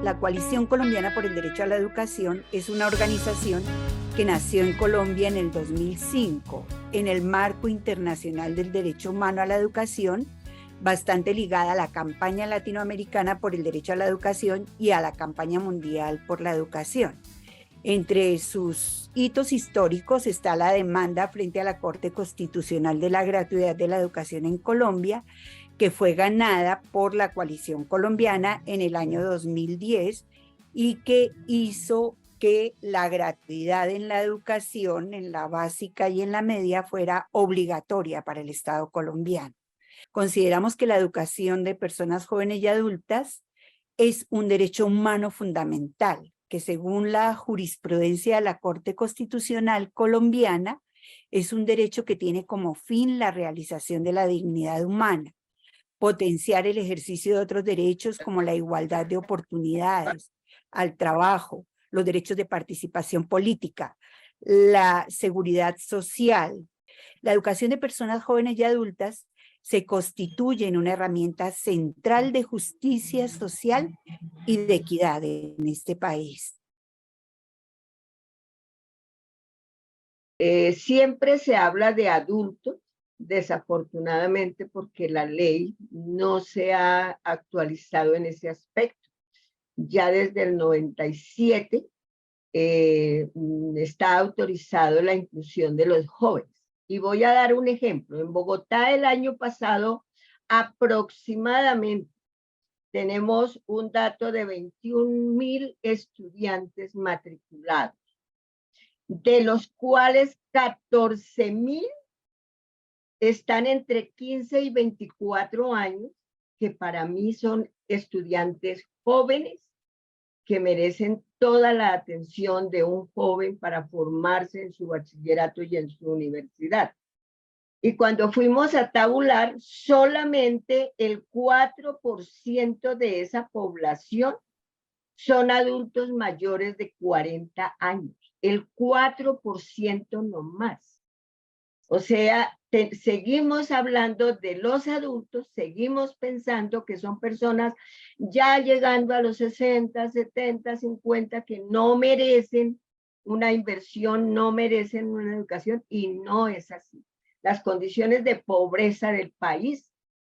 La Coalición Colombiana por el Derecho a la Educación es una organización que nació en Colombia en el 2005, en el marco internacional del derecho humano a la educación, bastante ligada a la campaña latinoamericana por el derecho a la educación y a la campaña mundial por la educación. Entre sus hitos históricos está la demanda frente a la Corte Constitucional de la gratuidad de la educación en Colombia, que fue ganada por la Coalición Colombiana en el año 2010 y que hizo que la gratuidad en la educación, en la básica y en la media, fuera obligatoria para el Estado colombiano. Consideramos que la educación de personas jóvenes y adultas es un derecho humano fundamental, que según la jurisprudencia de la Corte Constitucional colombiana, es un derecho que tiene como fin la realización de la dignidad humana, potenciar el ejercicio de otros derechos como la igualdad de oportunidades, al trabajo, los derechos de participación política, la seguridad social. La educación de personas jóvenes y adultas se constituye en una herramienta central de justicia social y de equidad en este país. Siempre se habla de adultos, desafortunadamente, porque la ley no se ha actualizado en ese aspecto. Ya desde el 97 está autorizado la inclusión de los jóvenes. Y voy a dar un ejemplo. En Bogotá el año pasado aproximadamente tenemos un dato de 21.000 estudiantes matriculados, de los cuales 14.000 están entre 15 y 24 años, que para mí son estudiantes jóvenes que merecen toda la atención de un joven para formarse en su bachillerato y en su universidad. Y cuando fuimos a tabular, solamente el 4% de esa población son adultos mayores de 40 años. El 4% no más. O sea, seguimos hablando de los adultos, seguimos pensando que son personas ya llegando a los 60, 70, 50, que no merecen una inversión, no merecen una educación, y no es así. Las condiciones de pobreza del país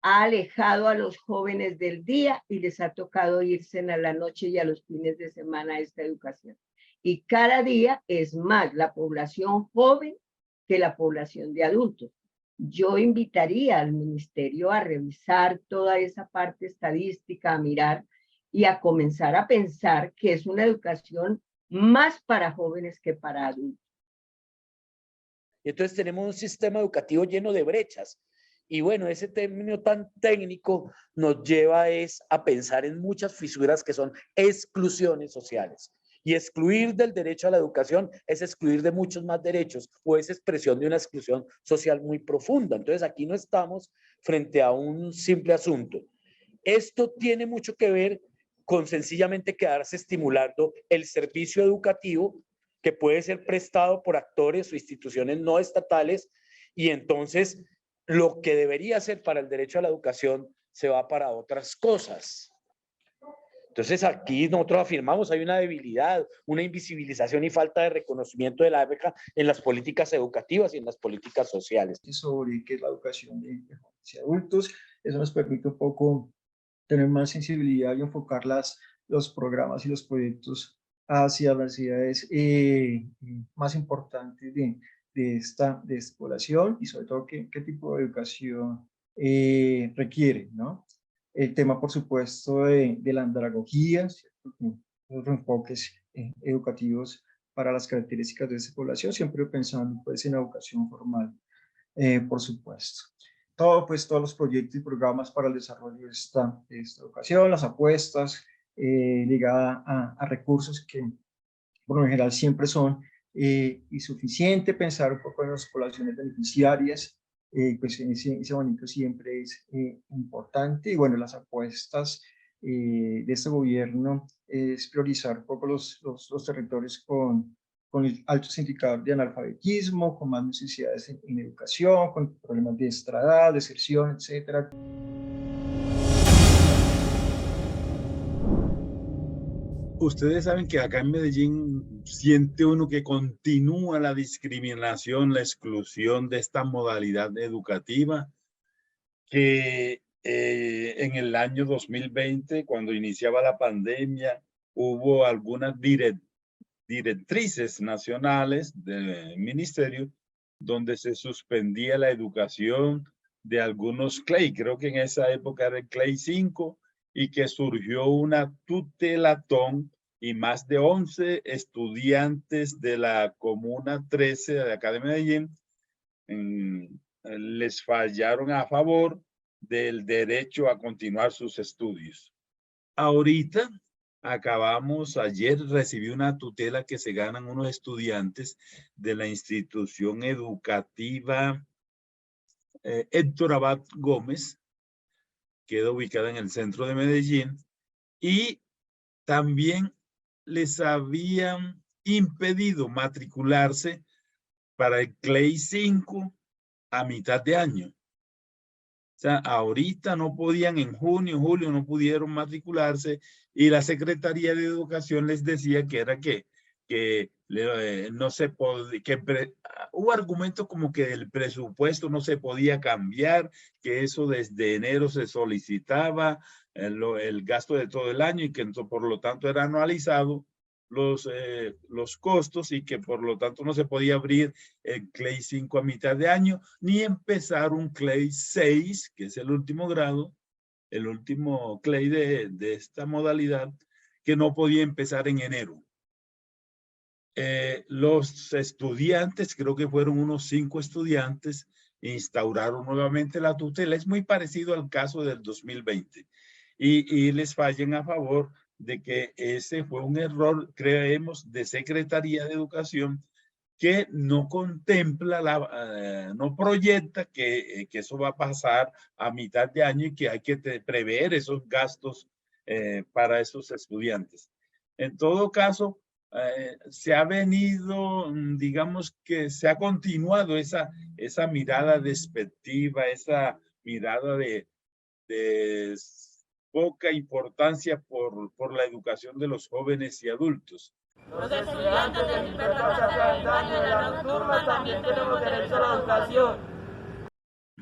ha alejado a los jóvenes del día y les ha tocado irse a la noche y a los fines de semana a esta educación. Y cada día es más la población joven que la población de adultos. Yo invitaría al ministerio a revisar toda esa parte estadística, a mirar y a comenzar a pensar que es una educación más para jóvenes que para adultos. Y entonces tenemos un sistema educativo lleno de brechas. Y bueno, ese término tan técnico nos lleva a pensar en muchas fisuras que son exclusiones sociales. Y excluir del derecho a la educación es excluir de muchos más derechos, o es expresión de una exclusión social muy profunda. Entonces aquí no estamos frente a un simple asunto. Esto tiene mucho que ver con sencillamente quedarse estimulando el servicio educativo que puede ser prestado por actores o instituciones no estatales, y entonces lo que debería ser para el derecho a la educación se va para otras cosas. Entonces aquí nosotros afirmamos hay una debilidad, una invisibilización y falta de reconocimiento de la beca en las políticas educativas y en las políticas sociales. Sobre qué es la educación de jóvenes y adultos, eso nos permite un poco tener más sensibilidad y enfocar los programas y los proyectos hacia las necesidades más importantes de esta población, y sobre todo qué tipo de educación requiere, ¿no? El tema, por supuesto, de la andragogía, los enfoques educativos para las características de esta población, siempre pensando pues, en educación formal, por supuesto. Todos los proyectos y programas para el desarrollo de esta educación, las apuestas ligadas a recursos que por lo general siempre son insuficientes, pensar un poco en las poblaciones beneficiarias, pues en ese abanico siempre es importante. Y bueno, las apuestas de este gobierno es priorizar un poco los territorios con altos indicadores de analfabetismo, con más necesidades en educación, con problemas de extraedad, deserción, etcétera. Ustedes saben que acá en Medellín siente uno que continúa la discriminación, la exclusión de esta modalidad educativa, que en el año 2020, cuando iniciaba la pandemia, hubo algunas directrices nacionales del ministerio donde se suspendía la educación de algunos CLEI, creo que en esa época era el CLEI 5, y que surgió una tutelatón y más de 11 estudiantes de la Comuna 13 de acá de Medellín les fallaron a favor del derecho a continuar sus estudios. Ahorita ayer recibí una tutela que se ganan unos estudiantes de la institución educativa Héctor Abad Gómez, queda ubicada en el centro de Medellín, y también les habían impedido matricularse para el CLEI 5 a mitad de año. O sea, ahorita no podían, en junio, julio, no pudieron matricularse, y la Secretaría de Educación les decía que era que no se podía, hubo argumentos como que el presupuesto no se podía cambiar, que eso desde enero se solicitaba el gasto de todo el año, y que por lo tanto era anualizado los costos, y que por lo tanto no se podía abrir el CLEI 5 a mitad de año, ni empezar un CLEI 6, que es el último grado, el último CLEI de esta modalidad, que no podía empezar en enero. Los estudiantes, creo que fueron unos 5 estudiantes, instauraron nuevamente la tutela. Es muy parecido al caso del 2020. Y les fallen a favor de que ese fue un error, creemos, de Secretaría de Educación, que no contempla, no proyecta que eso va a pasar a mitad de año, y que hay que prever esos gastos para esos estudiantes. En todo caso, se ha venido, digamos que se ha continuado esa mirada despectiva, esa mirada de poca importancia por la educación de los jóvenes y adultos. Los estudiantes de Gilberto Castaño de la Nocturna también tenemos derecho a la educación.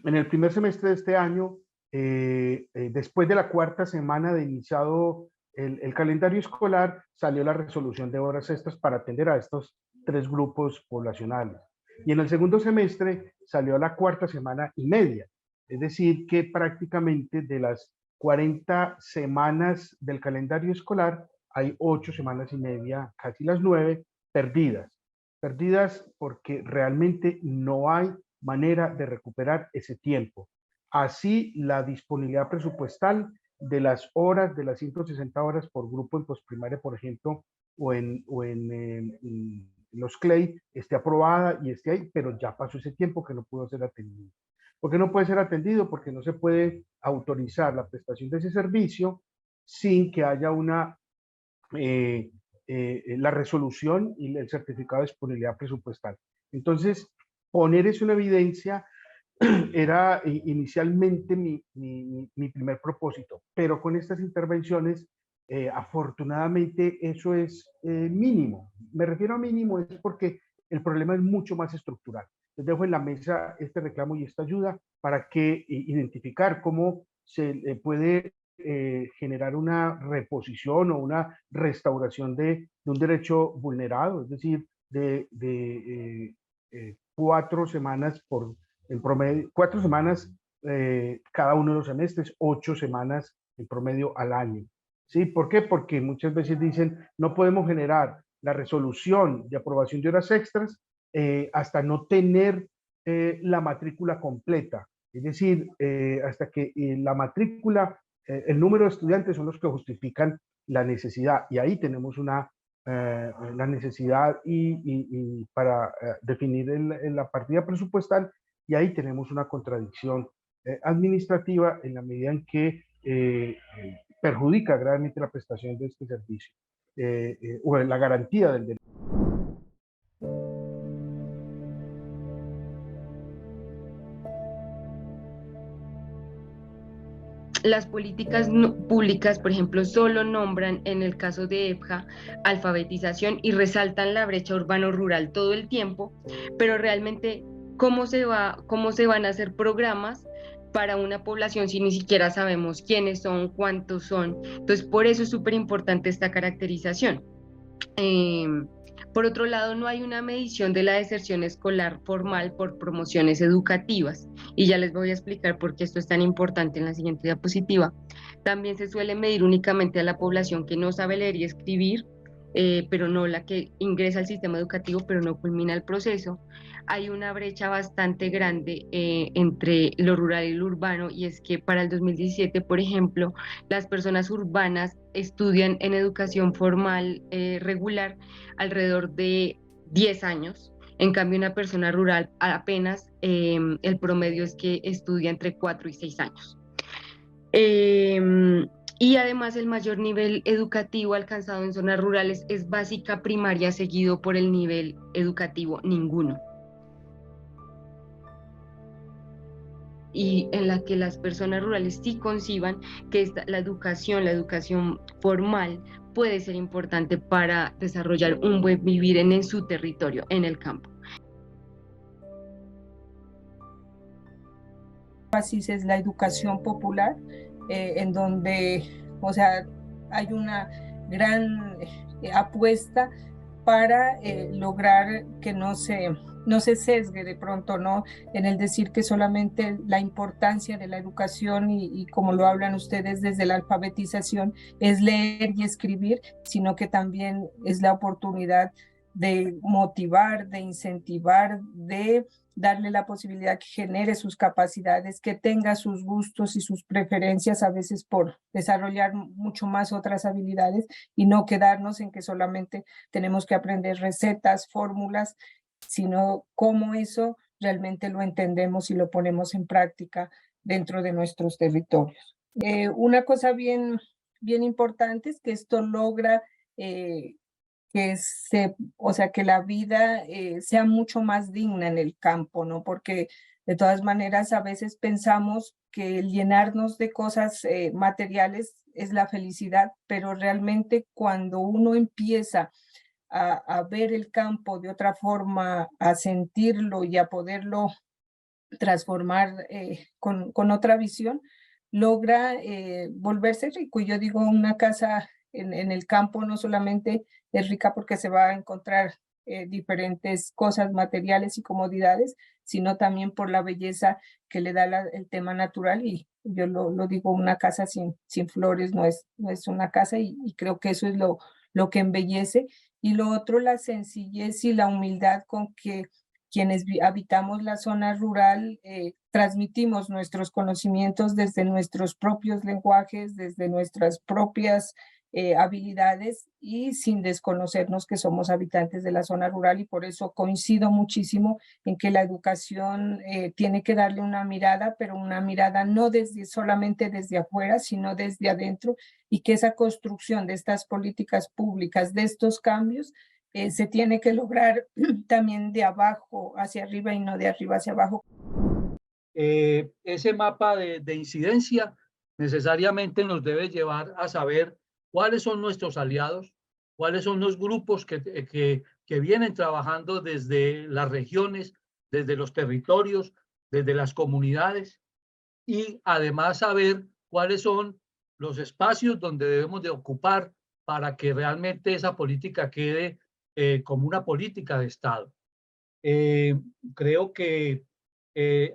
En el primer semestre de este año, después de la cuarta semana de iniciado el calendario escolar, salió la resolución de horas extras para atender a estos 3 grupos poblacionales. Y en el segundo semestre salió la cuarta semana y media. Es decir, que prácticamente de las 40 semanas del calendario escolar, hay 8 semanas y media, casi las 9, perdidas. Perdidas porque realmente no hay manera de recuperar ese tiempo. Así, la disponibilidad presupuestal de las horas, de las 160 horas por grupo en postprimaria, por ejemplo, o en los CLEI, esté aprobada y esté ahí, pero ya pasó ese tiempo que no pudo ser atendido. ¿Por qué no puede ser atendido? Porque no se puede autorizar la prestación de ese servicio sin que haya la resolución y el certificado de disponibilidad presupuestal. Entonces, poner eso en evidencia era inicialmente mi primer propósito, pero con estas intervenciones, afortunadamente, eso es mínimo. Me refiero a mínimo es porque el problema es mucho más estructural. Les dejo en la mesa este reclamo y esta ayuda para que identificar cómo se puede generar una reposición o una restauración de un derecho vulnerado, es decir, de 4 semanas en promedio, 4 semanas cada uno de los semestres, 8 semanas en promedio al año. ¿Sí? ¿Por qué? Porque muchas veces dicen, no podemos generar la resolución de aprobación de horas extras hasta no tener la matrícula completa. Es decir, hasta que la matrícula, el número de estudiantes son los que justifican la necesidad. Y ahí tenemos la necesidad y para definir la partida presupuestal, y ahí tenemos una contradicción administrativa en la medida en que perjudica gravemente la prestación de este servicio o la garantía del derecho. las políticas públicas, por ejemplo, solo nombran en el caso de EPJA alfabetización y resaltan la brecha urbano-rural todo el tiempo, pero realmente cómo se van a hacer programas para una población si ni siquiera sabemos quiénes son, cuántos son. Entonces, por eso es súper importante esta caracterización. Por otro lado, no hay una medición de la deserción escolar formal por promociones educativas, y ya les voy a explicar por qué esto es tan importante en la siguiente diapositiva. También se suele medir únicamente a la población que no sabe leer y escribir, pero no la que ingresa al sistema educativo, pero no culmina el proceso. Hay una brecha bastante grande entre lo rural y lo urbano, y es que para el 2017, por ejemplo, las personas urbanas estudian en educación formal regular alrededor de 10 años. En cambio, una persona rural apenas el promedio es que estudia entre 4 y 6 años. Y además el mayor nivel educativo alcanzado en zonas rurales es básica primaria, seguido por el nivel educativo ninguno. Y en la que las personas rurales sí conciban que la educación formal puede ser importante para desarrollar un buen vivir en su territorio, en el campo. Así es la educación popular, en donde, o sea, hay una gran apuesta para lograr que no se sesgue de pronto, ¿no? En el decir que solamente la importancia de la educación y como lo hablan ustedes desde la alfabetización es leer y escribir, sino que también es la oportunidad de motivar, de incentivar, de darle la posibilidad que genere sus capacidades, que tenga sus gustos y sus preferencias, a veces por desarrollar mucho más otras habilidades y no quedarnos en que solamente tenemos que aprender recetas, fórmulas, sino cómo eso realmente lo entendemos y lo ponemos en práctica dentro de nuestros territorios. Una cosa bien importante es que esto logra que la vida sea mucho más digna en el campo, ¿no? Porque de todas maneras a veces pensamos que el llenarnos de cosas materiales es la felicidad, pero realmente cuando uno empieza a ver el campo de otra forma, a sentirlo y a poderlo transformar con otra visión, logra volverse rico. Y yo digo, una casa en el campo no solamente es rica porque se va a encontrar diferentes cosas materiales y comodidades, sino también por la belleza que le da el tema natural. Y yo lo digo, una casa sin flores no es una casa, y creo que eso es lo que embellece. Y lo otro, la sencillez y la humildad con que quienes habitamos la zona rural transmitimos nuestros conocimientos desde nuestros propios lenguajes, desde nuestras propias habilidades, y sin desconocernos que somos habitantes de la zona rural. Y por eso coincido muchísimo en que la educación tiene que darle una mirada, pero una mirada no solamente desde afuera, sino desde adentro, y que esa construcción de estas políticas públicas, de estos cambios, se tiene que lograr también de abajo hacia arriba y no de arriba hacia abajo. Ese mapa de incidencia necesariamente nos debe llevar a saber cuáles son nuestros aliados, cuáles son los grupos que vienen trabajando desde las regiones, desde los territorios, desde las comunidades, y además saber cuáles son los espacios donde debemos de ocupar para que realmente esa política quede como una política de Estado. Creo que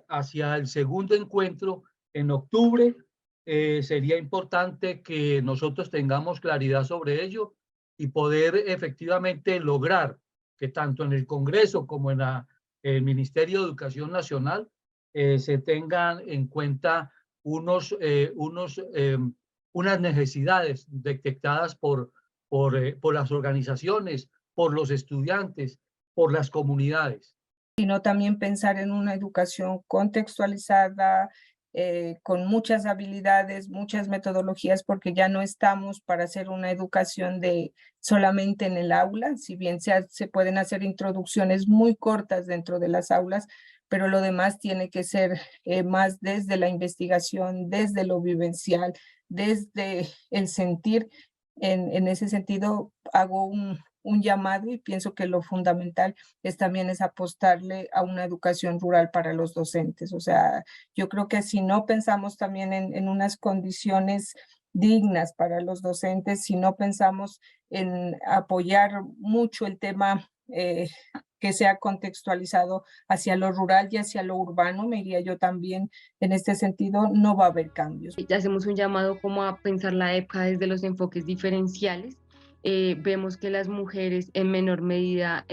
hacia el segundo encuentro en octubre sería importante que nosotros tengamos claridad sobre ello y poder efectivamente lograr que tanto en el Congreso como en el Ministerio de Educación Nacional se tengan en cuenta unas necesidades detectadas por las organizaciones, por los estudiantes, por las comunidades. Sino también pensar en una educación contextualizada, con muchas habilidades, muchas metodologías, porque ya no estamos para hacer una educación de solamente en el aula, si bien se pueden hacer introducciones muy cortas dentro de las aulas, pero lo demás tiene que ser más desde la investigación, desde lo vivencial, desde el sentir. En ese sentido, hago un llamado y pienso que lo fundamental también es apostarle a una educación rural para los docentes. O sea, yo creo que si no pensamos también en unas condiciones dignas para los docentes, si no pensamos en apoyar mucho el tema que sea contextualizado hacia lo rural y hacia lo urbano, me iría yo también en este sentido, no va a haber cambios. Ya hacemos un llamado como a pensar la EPJA desde los enfoques diferenciales. Vemos que las mujeres en menor medida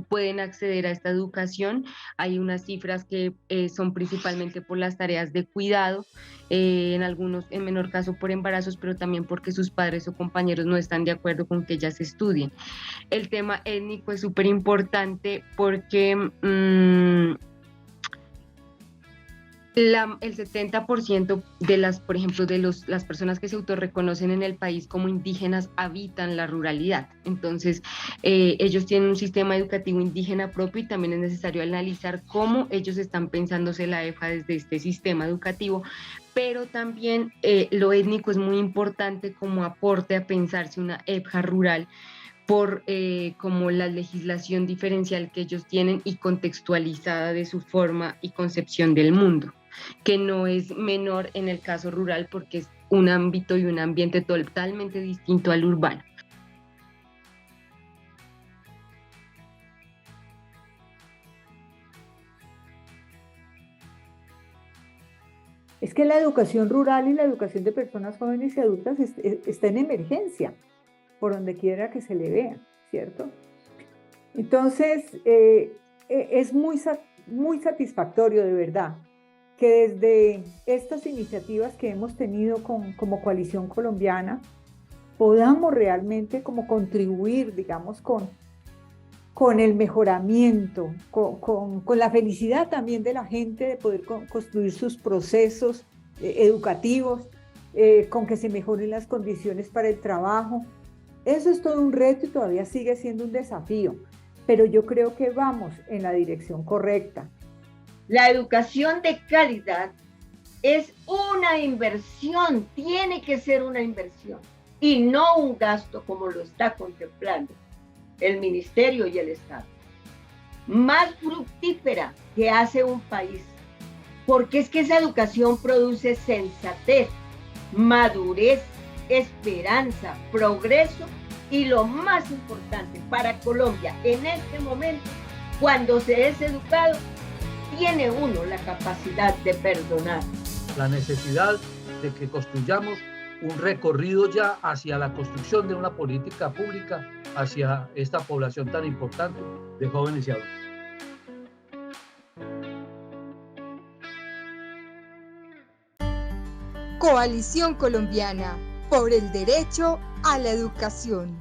pueden acceder a esta educación. Hay unas cifras que son principalmente por las tareas de cuidado, en algunos en menor caso por embarazos, pero también porque sus padres o compañeros no están de acuerdo con que ellas estudien. El tema étnico es súper importante porque el 70% de las, por ejemplo, de las personas que se autorreconocen en el país como indígenas habitan la ruralidad. Entonces, ellos tienen un sistema educativo indígena propio y también es necesario analizar cómo ellos están pensándose la EPJA desde este sistema educativo, pero también lo étnico es muy importante como aporte a pensarse una EPJA rural por como la legislación diferencial que ellos tienen y contextualizada de su forma y concepción del mundo, que no es menor en el caso rural porque es un ámbito y un ambiente totalmente distinto al urbano. Es que la educación rural y la educación de personas jóvenes y adultas está en emergencia, por donde quiera que se le vea, ¿cierto? Entonces, es muy satisfactorio de verdad que desde estas iniciativas que hemos tenido como Coalición Colombiana podamos realmente como contribuir, digamos, con el mejoramiento, con la felicidad también de la gente de poder construir sus procesos educativos, con que se mejoren las condiciones para el trabajo. Eso es todo un reto y todavía sigue siendo un desafío, pero yo creo que vamos en la dirección correcta. La educación de calidad es una inversión, tiene que ser una inversión y no un gasto como lo está contemplando el Ministerio y el Estado. Más fructífera que hace un país, porque es que esa educación produce sensatez, madurez, esperanza, progreso y lo más importante para Colombia en este momento, cuando se es educado, tiene uno la capacidad de perdonar. La necesidad de que construyamos un recorrido ya hacia la construcción de una política pública hacia esta población tan importante de jóvenes y adultos. Coalición Colombiana por el derecho a la educación.